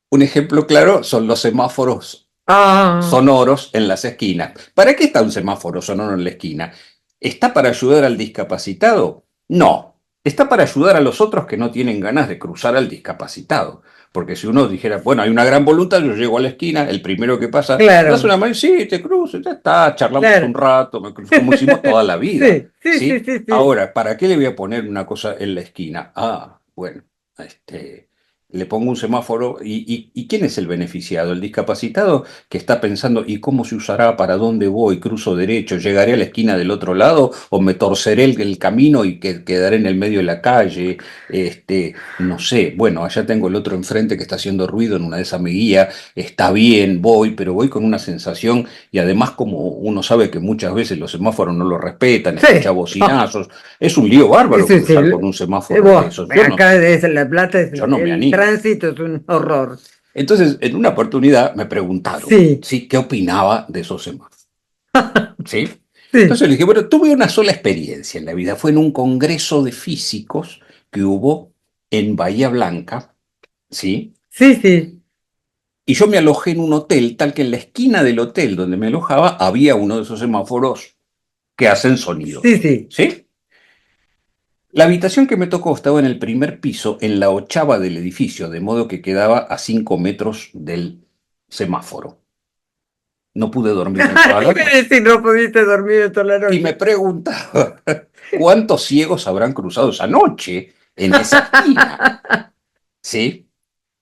un ejemplo claro son los semáforos Ah, sonoros en las esquinas. ¿Para qué está un semáforo sonoro en la esquina? ¿Está para ayudar al discapacitado? No. Está para ayudar a los otros que no tienen ganas de cruzar al discapacitado. Porque si uno dijera, bueno, hay una gran voluntad, yo llego a la esquina, el primero que pasa, das claro, una mano, sí, te cruzo, ya está, charlamos un claro. rato, me cruzo, como hicimos toda la vida, Sí, sí, sí, ¿sí? sí, sí. Ahora, ¿para qué le voy a poner una cosa en la esquina? Ah, bueno, este, le pongo un semáforo y ¿quién es el beneficiado? El discapacitado que está pensando, ¿y cómo se usará? ¿Para dónde voy? ¿Cruzo derecho? ¿Llegaré a la esquina del otro lado? ¿O me torceré el camino y quedaré en el medio de la calle? No sé. Bueno, allá tengo el otro enfrente que está haciendo ruido, en una de esas me guía. Está bien, voy, pero voy con una sensación y además como uno sabe que muchas veces los semáforos no lo respetan, escucha Sí. Ah, bocinazos, es un lío bárbaro eso es cruzar con un semáforo de vos, esos. acá desde La Plata Yo no me el animo. tránsito es un horror. Entonces, en una oportunidad me preguntaron, Sí, ¿sí? ¿Qué opinaba de esos semáforos? ¿Sí? sí, Entonces le dije, bueno, tuve una sola experiencia en la vida, fue en un congreso de físicos que hubo en Bahía Blanca, ¿sí? sí, sí, Y yo me alojé en un hotel, tal que en la esquina del hotel donde me alojaba había uno de esos semáforos que hacen sí, sonidos, sí. ¿sí? La habitación que me tocó estaba en el primer piso, en la ochava del edificio, de modo que quedaba a 5 metros del semáforo. No pude dormir en toda la Iba a noche. decir, no pudiste dormir en toda la Y me noche. preguntaba, ¿cuántos ciegos habrán cruzado esa noche en esa esquina? ¿Sí?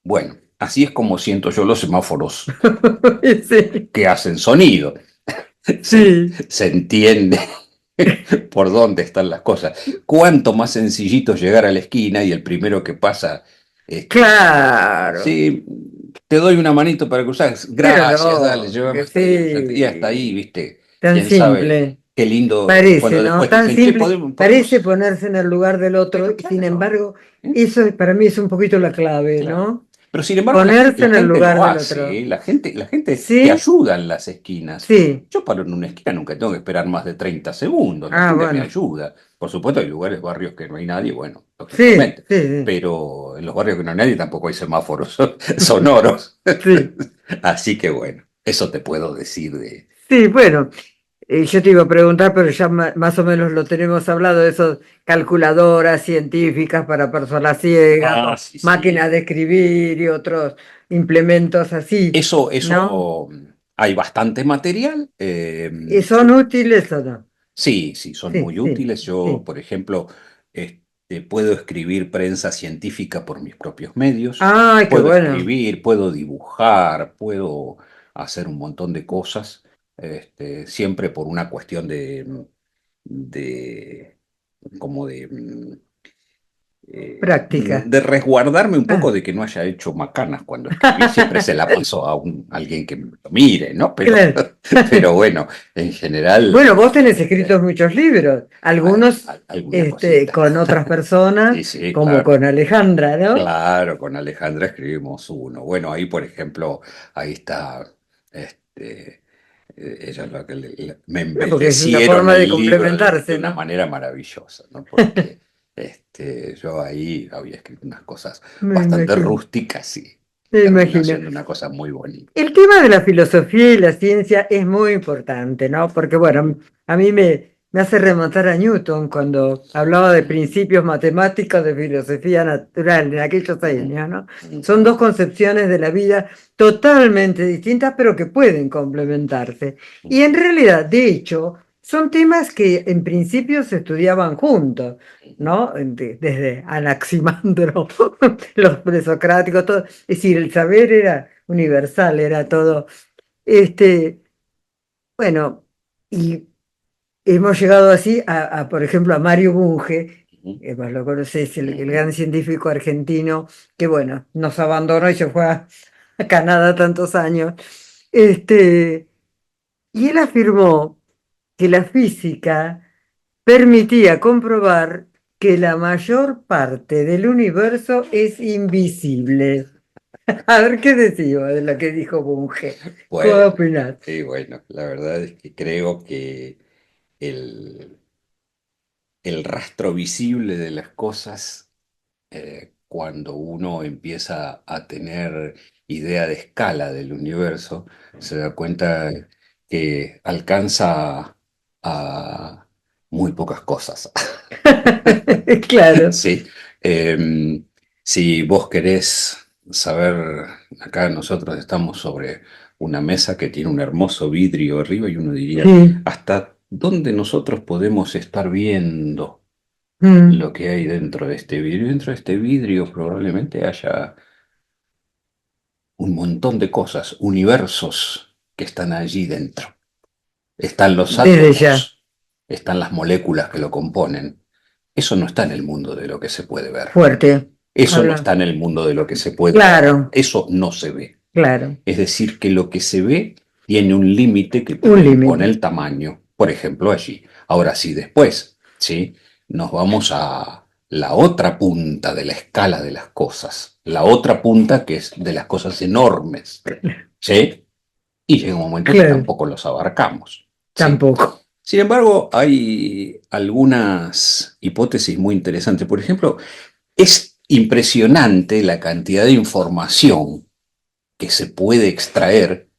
Bueno, así es como siento yo los semáforos Sí, que hacen sonido. sí, Se entiende por dónde están las cosas. Cuánto más sencillito llegar a la esquina y el primero que pasa, claro. sí, te doy una manito para cruzar. Pero Gracias, dale, no, llévame que hasta ahí. Y hasta ahí, sí, viste, tan quién sabe simple. qué lindo Parece, cuando ¿no? después te Tan dicen, che, simple, parece podemos. ponerse en el lugar del otro. Pero Sin claro, embargo, ¿eh? eso para mí es un poquito la clave, Claro. ¿no? Pero sin embargo, Ponerse la en el gente lugar lo del hace, otro. ¿eh? La gente te ¿Sí? ayuda en las esquinas. Sí. Yo paro en una esquina, nunca tengo que esperar más de 30 segundos. La Ah, gente me bueno. ayuda. Por supuesto, hay lugares, barrios que no hay nadie, bueno, Sí, lógicamente. sí, sí. Pero en los barrios que no hay nadie tampoco hay semáforos sonoros. Sí. Así que bueno, eso te puedo decir de... Sí, bueno. Yo te iba a preguntar, pero ya más o menos lo tenemos hablado, de esas calculadoras científicas para personas ciegas, Ah, o sí, máquinas sí. de escribir y otros implementos así, ¿no? Eso, hay bastante material. ¿Y son útiles o no? Sí, sí, son Sí, muy sí, útiles. Yo, sí. por ejemplo, puedo escribir prensa científica por mis propios medios, Ay, qué puedo bueno. escribir, puedo dibujar, puedo hacer un montón de cosas, siempre por una cuestión de como Práctica. de resguardarme un poco Ah, de que no haya hecho macanas cuando escribí, siempre se la paso a alguien que me lo mire, ¿no? claro. Pero bueno, en general, Bueno, vos tenés escritos muchos libros, algunos alguna cosita. con otras Sí, personas, sí, como claro. con Alejandra, ¿no? Claro, con Alejandra escribimos uno. Bueno, ahí, por ejemplo, ahí está, ella es la que me Porque es una embellecieron forma de el libro de complementarse, una ¿no? manera maravillosa, ¿no? Porque yo ahí había escrito unas cosas Me bastante imagino, rústicas y me terminó imagino. siendo una cosa muy bonita. El tema de la filosofía y la ciencia es muy importante, ¿no? Porque, bueno, a mí me hace remontar a Newton cuando hablaba de Mm, principios matemáticos de filosofía natural en aquellos mm, años, ¿no? Son mm, dos concepciones de la vida totalmente distintas, pero que pueden complementarse. Y en mm, realidad, de hecho, son temas que en principio se estudiaban juntos, mm, ¿no? Desde Anaximandro, los presocráticos, todo. Es decir, el saber era universal, era todo. Este, bueno, y hemos llegado así por ejemplo, a Mario Bunge, mm, que vos lo conocés, el mm, gran científico argentino, que bueno, nos abandonó y se fue a Canadá tantos años. Este, y él afirmó que la física permitía comprobar que la mayor parte del universo es invisible. A ver qué decimos de lo que dijo Bunge. ¿Cómo Bueno, opinás? y bueno, la verdad es que creo que el, el rastro visible de las cosas, cuando uno empieza a tener idea de escala del universo, se da cuenta que alcanza a muy pocas cosas. Claro. Sí. Eh, si vos querés saber, acá nosotros estamos sobre una mesa que tiene un hermoso vidrio arriba y uno diría, Sí. ¿hasta dónde nosotros podemos estar viendo Mm. lo que hay dentro de este vidrio? Dentro de este vidrio probablemente haya un montón de cosas, universos que están allí dentro. Están los Desde ya. átomos, están las moléculas que lo componen. Eso no está en el mundo de lo que se puede ver. Fuerte. Eso no Habla. está en el mundo de lo que se puede ver. Claro, Eso no se ve. claro. Es decir, que lo que se ve tiene un límite que te Un lo impone límite. el tamaño, por ejemplo, allí. Ahora sí, después, ¿sí? Nos vamos a la otra punta de la escala de las cosas, la otra punta que es de las cosas enormes, ¿sí? Y llega un momento que Claro. tampoco los abarcamos, ¿sí? Tampoco. Sin embargo, hay algunas hipótesis muy interesantes. Por ejemplo, es impresionante la cantidad de información que se puede extraer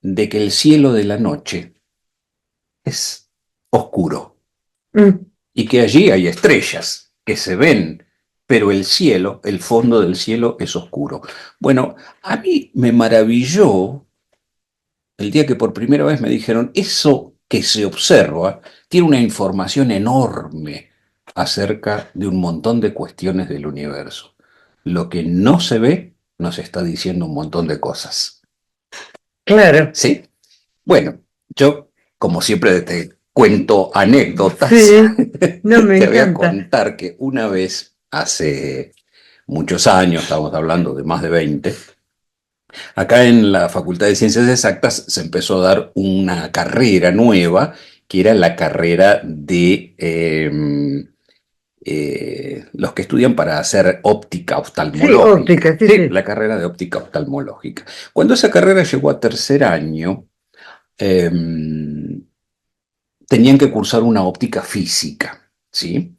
de que el cielo de la noche es oscuro Mm. y que allí hay estrellas que se ven, pero el cielo, el fondo del cielo es oscuro. Bueno, a mí me maravilló el día que por primera vez me dijeron, eso que se observa tiene una información enorme acerca de un montón de cuestiones del universo. Lo que no se ve nos está diciendo un montón de cosas. Claro. ¿Sí? Bueno, yo, como siempre, te cuento anécdotas. Sí. No, me Te voy a encanta. contar que una vez, hace muchos años, estamos hablando de más de 20, acá en la Facultad de Ciencias Exactas se empezó a dar una carrera nueva, que era la carrera de los que estudian para hacer óptica Sí, óptica, oftalmológica. sí, Sí, sí. la carrera de óptica oftalmológica. Cuando esa carrera llegó a tercer año, eh, tenían que cursar una óptica física, ¿sí?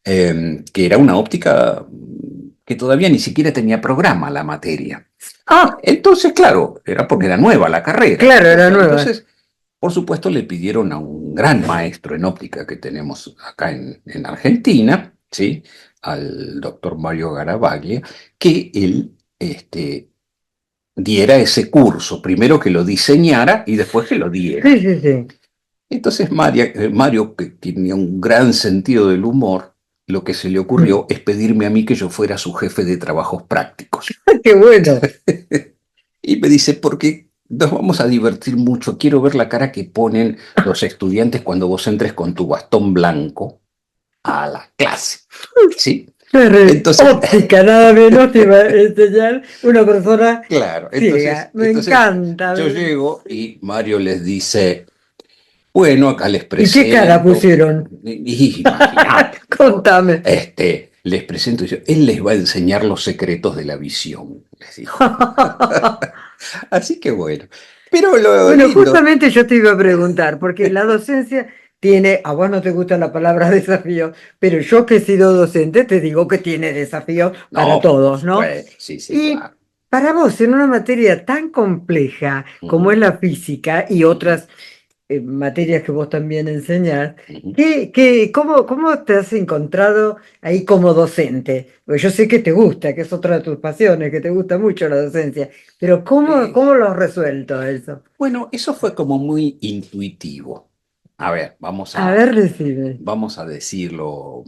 Que era una óptica que todavía ni siquiera tenía programa la materia. Ah, Entonces, claro, era porque era nueva la carrera, ¿no es claro, era cierto? nueva. Entonces, por supuesto, le pidieron a un gran maestro en óptica que tenemos acá en Argentina, ¿sí? Al doctor Mario Garavaglia, que él diera ese curso, primero que lo diseñara y después que lo diera. Sí, sí, sí. Entonces Mario, que tenía un gran sentido del humor, lo que se le Mm. ocurrió es pedirme a mí que yo fuera su jefe de trabajos prácticos. Qué bueno. Y me dice, porque nos vamos a divertir mucho, quiero ver la cara que ponen los estudiantes cuando vos entres con tu bastón blanco a la clase. ¿Sí? Entonces, Óptica, nada menos te va a enseñar una persona claro, ciega. Me entonces encanta. yo llego y Mario les dice, bueno, acá les ¿Y qué cara presento, pusieron? y imagínate, Contame. les presento, y dice, él les va a enseñar los secretos de la visión, les dijo. Así que bueno, pero lo Bueno, lindo, justamente yo te iba a preguntar, porque la docencia tiene, a vos no te gusta la palabra desafío, pero yo que he sido docente te digo que tiene desafíos para no, por todos, ¿no? supuesto, sí, sí, Y claro. para vos, en una materia tan compleja como es Ujú, la física y ujú, otras materias que vos también enseñás, ujú. cómo te has encontrado ahí como docente? Porque yo sé que te gusta, que es otra de tus pasiones, que te gusta mucho la docencia, pero Eh, cómo lo has resuelto eso? bueno, eso fue como muy intuitivo. A ver, A ver, decime. vamos a decirlo.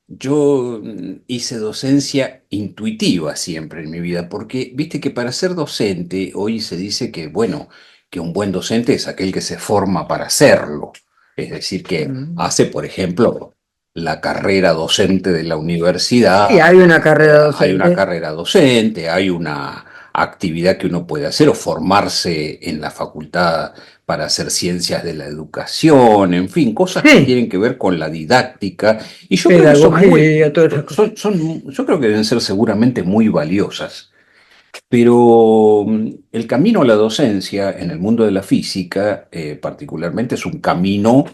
Yo hice docencia intuitiva siempre en mi vida, porque viste que para ser docente hoy se dice que, bueno, que un buen docente es aquel que se forma para serlo. Es decir, que Mm. hace, por ejemplo, la carrera docente de la Sí, universidad, hay una carrera hay una docente. carrera docente, hay una actividad que uno puede hacer o formarse en la facultad para hacer ciencias de la educación, en fin, cosas que Sí, tienen que ver con la didáctica y yo creo que son muy, pedagogía, todas esas cosas. yo creo que deben ser seguramente muy valiosas. Pero el camino a la docencia en el mundo de la física, particularmente, es un camino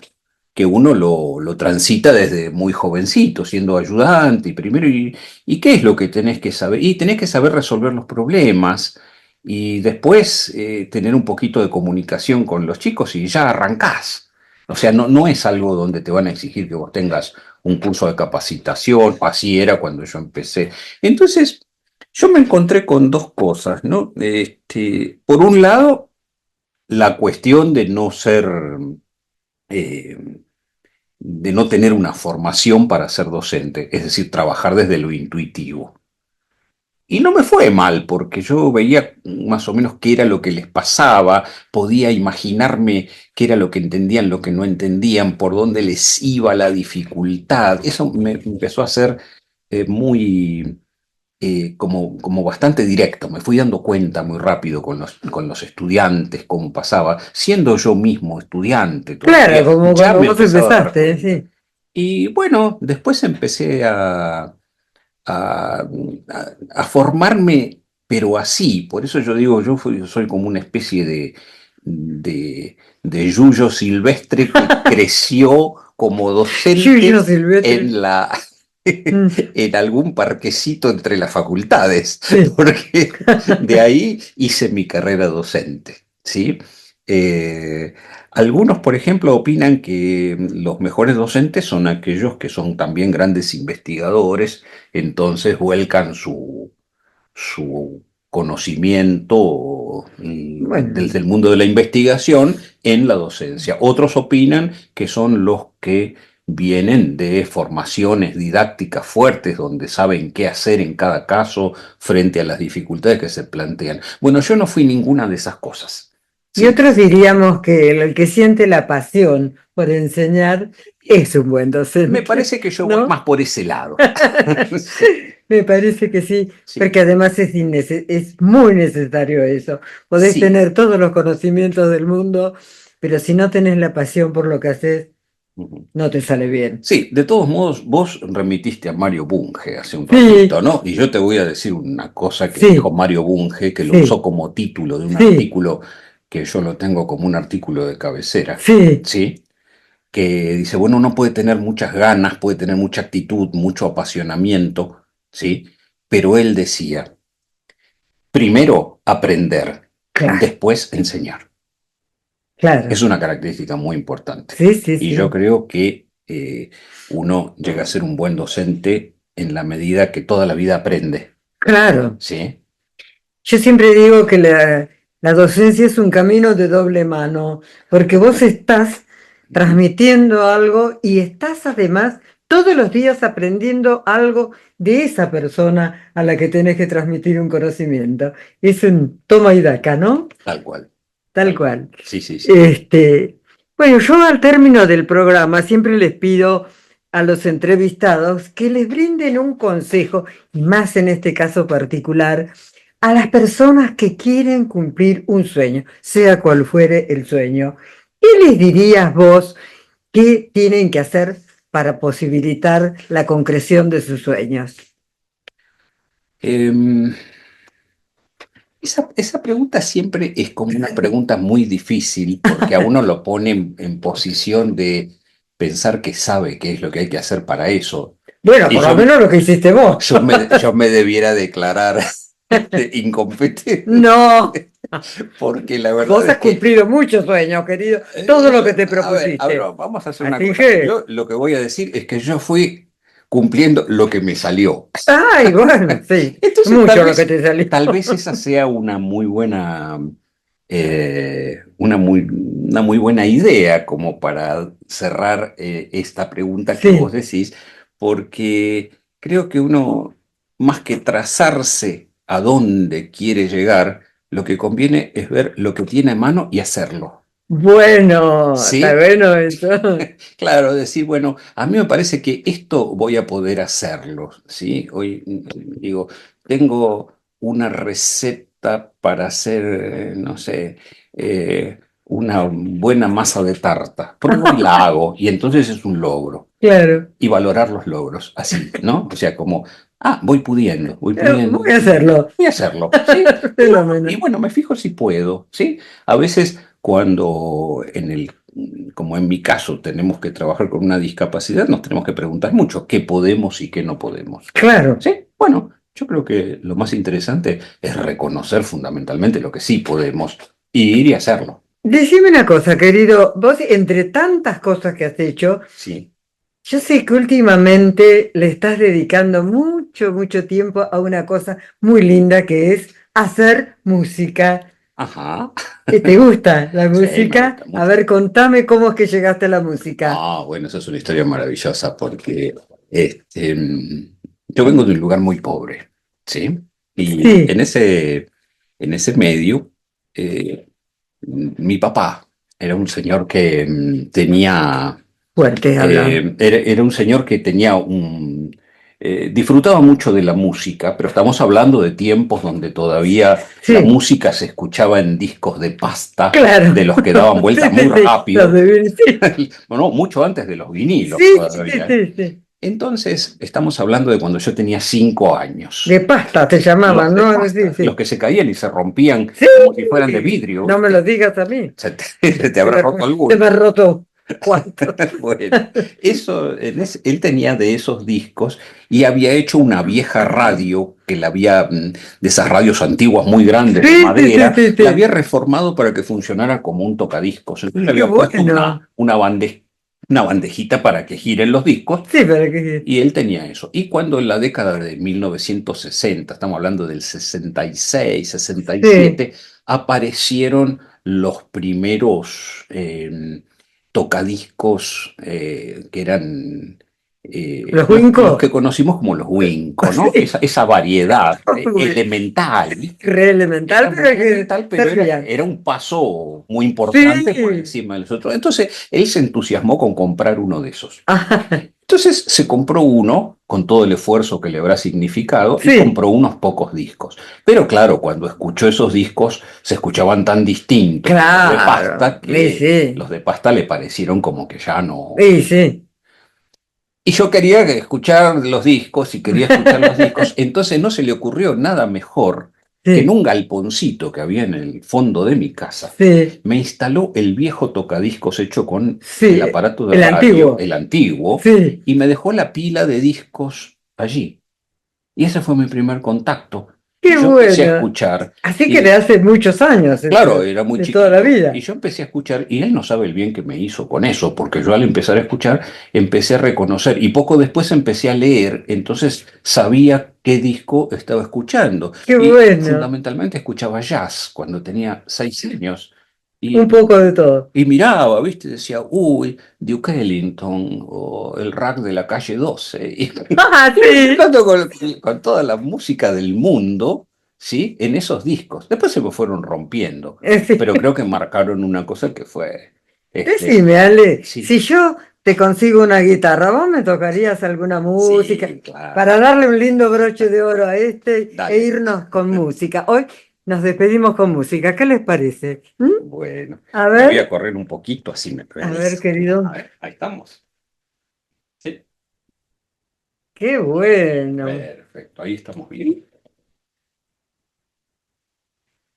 que uno lo transita desde muy jovencito, siendo ayudante y primero, y ¿qué es lo que tenés que saber? Y tenés que saber resolver los problemas y después tener un poquito de comunicación con los chicos y ya arrancás. O sea, no es algo donde te van a exigir que vos tengas un curso de capacitación, así era cuando yo empecé. Entonces, yo me encontré con dos cosas, ¿no? Por un lado, la cuestión eh, de no tener una formación para ser docente, es decir, trabajar desde lo intuitivo. Y no me fue mal, porque yo veía más o menos qué era lo que les pasaba, podía imaginarme qué era lo que entendían, lo que no entendían, por dónde les iba la dificultad. Eso me empezó a ser muy como bastante directo. Me fui dando cuenta muy rápido con los estudiantes, cómo pasaba, siendo yo mismo estudiante Claro, todavía, como ya cuando me vos empezaba a dar empezaste, cuenta. sí. Y bueno, después empecé a, a formarme, pero así. Por eso yo digo, soy como una especie de Yuyo Silvestre que creció como Yuyo docente Silvestre. en Mm, en algún parquecito entre las facultades, sí. porque de ahí hice mi carrera docente, ¿sí? Eh, Algunos, por ejemplo, opinan que los mejores docentes son aquellos que son también grandes investigadores, entonces vuelcan su conocimiento Bueno, desde el mundo de la investigación en la docencia. Otros opinan que son los que vienen de formaciones didácticas fuertes, donde saben qué hacer en cada caso frente a las dificultades que se plantean. Bueno, yo no fui ninguna de esas cosas. y ¿Sí? otros diríamos que el que siente la pasión por enseñar es un buen Me docente, parece que yo voy más ¿no? por ese lado. Sí, Me parece que sí, sí, porque además es muy necesario eso. Podés sí. tener todos los conocimientos del mundo, pero si no tenés la pasión por lo que haces, Ujú. no te sale bien. Sí, de todos modos, vos remitiste a Mario Bunge hace un ratito, Sí, ¿no? Y yo te voy a decir una cosa que dijo sí, Mario Bunge, que lo usó sí, como título de un sí, artículo que yo lo tengo como un artículo de cabecera, sí, ¿sí? Que dice, bueno, uno puede tener muchas ganas, puede tener mucha actitud, mucho apasionamiento, ¿sí? Pero él decía, primero aprender, claro. después enseñar. Claro. Es una característica muy importante. Sí, sí, Y yo sí. creo que uno llega a ser un buen docente en la medida que toda la vida aprende, Claro. ¿sí? Yo siempre digo que la docencia es un camino de doble mano, porque vos estás Ujú. transmitiendo algo y estás además todos los días aprendiendo algo de esa persona a la que tenés que transmitir un conocimiento. Es un toma y daca, ¿no? Tal cual, Tal tal cual. cual. Sí, sí, sí. Este, bueno, yo al término del programa siempre les pido a los entrevistados que les brinden un consejo, y más en este caso particular, a las personas que quieren cumplir un sueño, sea cual fuere el sueño. ¿Qué les dirías vos que tienen que hacer para posibilitar la concreción de sus sueños? Em, esa pregunta siempre es como una pregunta muy difícil porque a uno lo pone en posición de pensar que sabe qué es lo que hay que hacer para eso. Bueno, Y por lo menos lo que hiciste vos. yo me debiera declarar incompetente, No. porque la verdad Vos es has que, cumplido muchos sueños, querido, todo lo que te a ver, propusiste. vamos a hacer una Así cosa. que, Yo lo que voy a decir es que yo fui cumpliendo lo que me salió. ay, bueno, sí, Entonces, mucho lo que te salió. tal vez esa sea una muy buena, una muy buena idea como para cerrar esta pregunta que vos Sí, decís, porque creo que uno, más que trazarse a dónde quiere llegar, lo que conviene es ver lo que tiene a mano y hacerlo. bueno, está ¿Sí? bueno eso. Claro, decir, bueno, a mí me parece que esto voy a poder hacerlo, ¿sí? Hoy digo, tengo una receta para hacer, no sé, una buena masa de tarta. Pruebo y la hago, y entonces es un logro. Claro, Y valorar los logros, así, ¿no? O sea, como, voy pudiendo, voy a hacerlo. voy a hacerlo, ¿sí? Y Fenómeno. bueno, me fijo si puedo, ¿sí? A veces cuando como en mi caso, tenemos que trabajar con una discapacidad, nos tenemos que preguntar mucho qué podemos y qué no podemos, Claro. ¿sí? Bueno, yo creo que lo más interesante es reconocer fundamentalmente lo que sí podemos y ir y hacerlo, Decime una cosa, querido, vos entre tantas cosas que has hecho, ¿sí? yo sé que últimamente le estás dedicando mucho, mucho tiempo a una cosa muy linda que es hacer música. Ajá, ¿Te gusta la sí, me gusta música? A mucho. ver, contame cómo es que llegaste a la música. Ah, bueno, esa es una historia maravillosa porque yo vengo de un lugar muy pobre, ¿sí? Y Sí, en ese medio, eh, mi papá era un señor que tenía, fuerte habla. era un señor que tenía disfrutaba mucho de la música, pero estamos hablando de tiempos donde todavía la Sí, música se escuchaba en discos de pasta, de claro. los que daban Sí, vuelta muy sí, sí. Los rápido. de sí. Bueno, mucho antes de los vinilos Sí, sí, todavía. sí, sí. Entonces, estamos hablando de cuando yo tenía 5 años. De pasta te llamaban, Los de ¿no? Sí, pasta, los sí. que se caían y se rompían Sí, como si fueran de vidrio, no me lo ¿viste? digas a mí. Se te habrá roto Se alguno. me ha roto. ¿Cuántos? Bueno, él tenía de esos discos y había hecho una vieja radio, que la había, de esas radios antiguas muy grandes de Sí, sí, sí, madera, sí, la sí. había reformado para que funcionara como un tocadiscos. Entonces le Qué había puesto bueno. una bandejita para que giren los discos Sí, para que... y él tenía eso. Y cuando en la década de 1960, estamos hablando del 66, Sí. 67, aparecieron los primeros tocadiscos que eran ¿Los los que Winco? conocimos como los Winco, ¿no? Sí. Esa variedad elemental, ¿viste? Re elemental, Era pero muy hay que elemental, pero servía. era un paso muy importante por Sí. encima de los otros. Entonces, él se entusiasmó con comprar uno de esos. Ah, Entonces se compró uno con todo el esfuerzo que le habrá significado y sí, compró unos pocos discos. Pero claro, cuando escuchó esos discos se escuchaban tan distintos de los de claro. pasta Y que sí. los de pasta le parecieron como que ya no. Y sí. Y yo quería escuchar los discos y quería escuchar los discos, entonces no se le ocurrió nada mejor que en Sí, un galponcito que había en el fondo de mi casa, sí, me instaló el viejo tocadiscos hecho con el sí. aparato de El radio, antiguo. el antiguo, Sí. y me dejó la pila de discos allí. Y ese fue mi primer contacto. qué Y yo empecé a bueno. escuchar, Así que de y hace muchos años, claro, era muy de toda la chiquito, y vida. yo empecé a escuchar, y él no sabe el bien que me hizo con eso, porque yo al empezar a escuchar, empecé a reconocer, y poco después empecé a leer, entonces sabía qué disco estaba escuchando. Qué Y bueno. fundamentalmente escuchaba jazz cuando tenía 6 años. Un Y poco de todo. y miraba, ¿viste? Decía, uy, Duke Ellington o el rack de la calle 12. Y Ah, iba sí. mezclando con toda la música del mundo, ¿sí? En esos discos. Después se me fueron rompiendo, Sí. pero creo que marcaron una cosa que fue, Decime, Ale, sí, si yo te consigo una guitarra, ¿vos me tocarías alguna música sí, claro, para darle un lindo broche de oro a este e dale. irnos con música? Hoy nos despedimos con música, ¿qué les parece? ¿Mm? Bueno, A me voy a ver, correr un poquito, así me a ver, organizo. A querido. ver, ahí estamos. Sí, Qué bueno. perfecto, ahí estamos bien.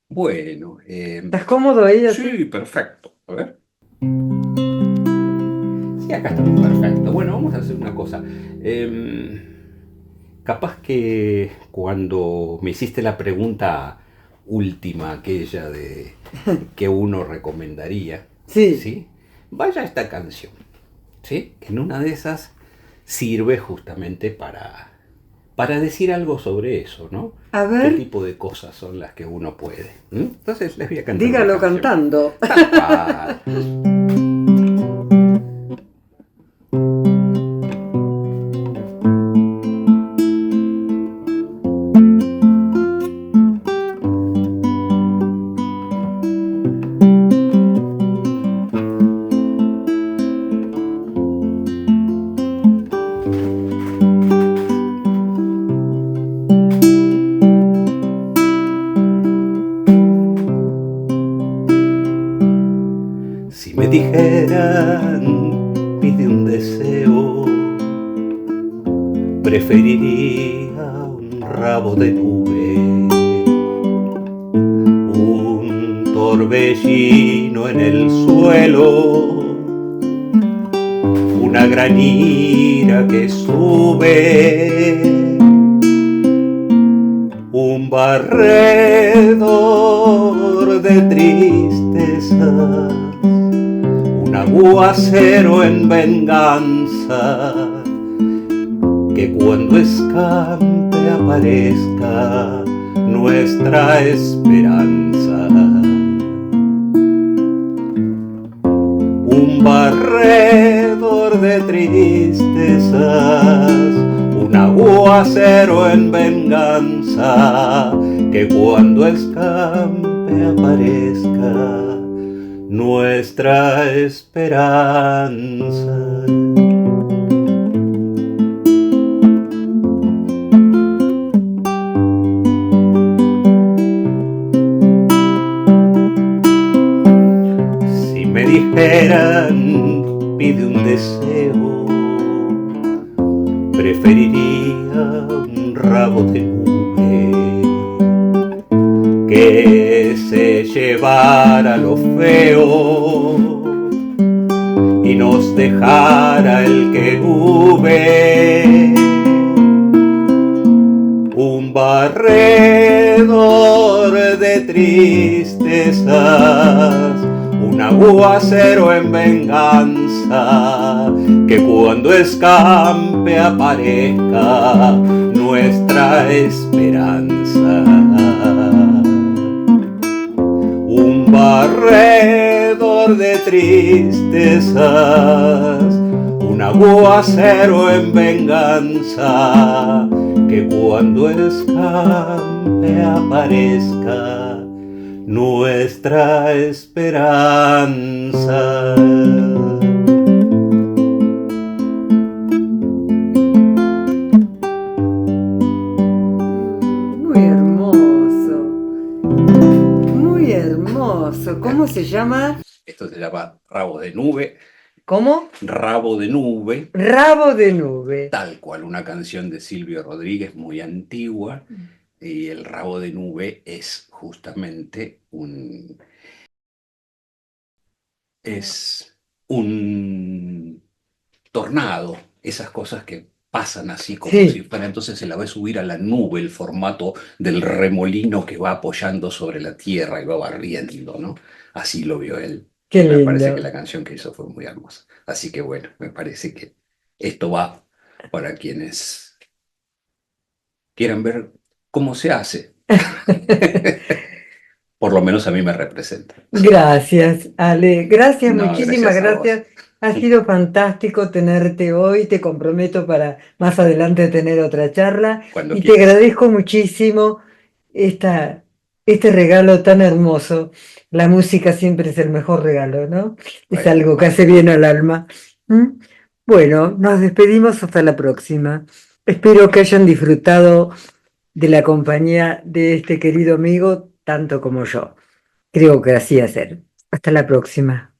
Bueno, ¿Estás cómodo ahí así? sí, perfecto. A ver. Sí, acá estamos perfecto. Bueno, vamos a hacer una cosa. Em, Capaz que cuando me hiciste la pregunta última, aquella de que uno recomendaría, Sí. ¿sí? Vaya a esta canción, ¿sí? Que en una de esas sirve justamente para decir algo sobre eso, ¿no? A ¿Qué ver, tipo de cosas son las que uno puede? Entonces les voy a cantar una dígalo canción. cantando. Tal cual. Si me dijeran, pide un deseo, preferiría un rabo de nube, un torbellino en el suelo, una gran ira que sube, un barredor de tristezas, un aguacero en venganza, que cuando escampe aparezca nuestra esperanza. Un barredor de tristezas, un aguacero en venganza, que cuando escampe aparezca nuestra esperanza. Si me dijeran, pide un deseo, preferiría un rabo de nube que se llevara lo feo y nos dejara el que hube. Un barredor de tristezas, un aguacero en venganza, que cuando escampe aparezca nuestra esperanza. Un barredor de tristezas, un aguacero en venganza, que cuando escampe aparezca nuestra esperanza. Muy hermoso, muy hermoso. ¿Cómo se llama? Esto se llama rabo de nube, ¿Cómo? rabo de nube, Rabo de nube. tal cual, una canción de Silvio Rodríguez muy antigua, y el rabo de nube es justamente es un tornado, esas cosas que pasan así como si Sí, fuera, entonces se la ve subir a la nube el formato del remolino que va apoyando sobre la tierra y va barriendo, ¿no? Así lo vio él. qué Me parece que lindo. la canción que hizo fue muy hermosa. Así que bueno, me parece que esto va para quienes quieran ver cómo se hace. Por lo menos a mí me representa. Gracias, Ale. Gracias, No, muchísimas gracias a vos. gracias. Ha sido fantástico tenerte hoy. Te comprometo para más adelante tener otra charla Cuando y te quieras. agradezco muchísimo esta, este regalo tan hermoso. La música siempre es el mejor regalo, ¿no? Es Bueno, algo que hace bien al alma. ¿Mm? Bueno, nos despedimos hasta la próxima. Espero que hayan disfrutado de la compañía de este querido amigo tanto como yo. Creo que así hacer. Hasta la próxima.